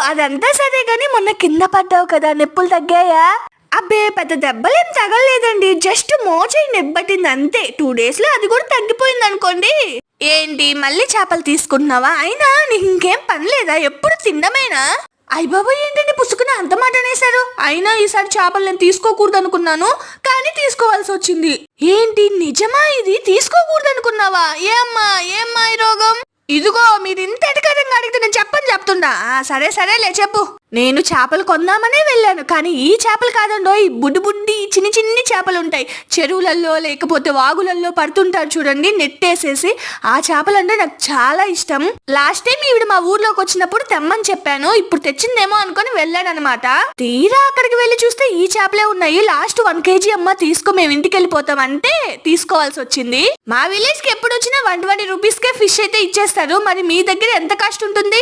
అదంతా సరే గాని మొన్న కింద పడ్డావు కదా, నొప్పులు తగ్గాయా? అబ్బే పెద్ద దెబ్బలేం తగలలేదండి, జస్ట్ మోచేయి నెబ్బటింది అంతే. 2 days లో అది కూడా తగ్గిపోయింది అనుకోండి. ఏంటి మళ్ళీ చేపలు తీసుకుంటున్నావా? అయినా నీకు ఇంకేం పని లేదా? ఎప్పుడు తిన్నమేనా? అయ్య బాబోయ్, ఏంటండి పుసుకుని అంత మాట అనేశారు? అయినా ఈసారి చేపలు నేను తీసుకోకూడదు అనుకున్నాను, కానీ తీసుకోవాల్సి వచ్చింది. ఏంటి నిజమా? ఇది తీసుకోకూడదు అనుకున్నావా? ఏమ్మా ఈ రోగం? ఇదిగో మీరు ఇంత ఎటకరంగా అడిగితే నేను చెప్తున్నా. సరే సరేలే చెప్పు. నేను చేపలు కొందామనే వెళ్ళాను, కానీ ఈ చేపలు కాదండోయ్, బుడ్డి చిన్ని చేపలు ఉంటాయి చెరువులలో లేకపోతే వాగులలో పడుతుంటారు చూడండి, నెట్టేసేసి. ఆ చేపలు అంటే నాకు చాలా ఇష్టం. లాస్ట్ టైం ఈవిడ మా ఊర్లోకి వచ్చినప్పుడు తెమ్మని చెప్పాను, ఇప్పుడు తెచ్చిందేమో అనుకుని వెళ్ళాను అనమాట. తీరా అక్కడికి వెళ్ళి చూస్తే ఈ చేపలే ఉన్నాయి. లాస్ట్ 1 kg అమ్మ తీసుకో, మేము ఇంటికి వెళ్ళిపోతాం అంటే తీసుకోవాల్సి వచ్చింది. మా విలేజ్ కి ఎప్పుడు వచ్చినా 120 రూపీస్ కే ఫిష్ అయితే ఇచ్చేస్తారు. మరి మీ దగ్గర ఎంత కాస్ట్ ఉంటుంది?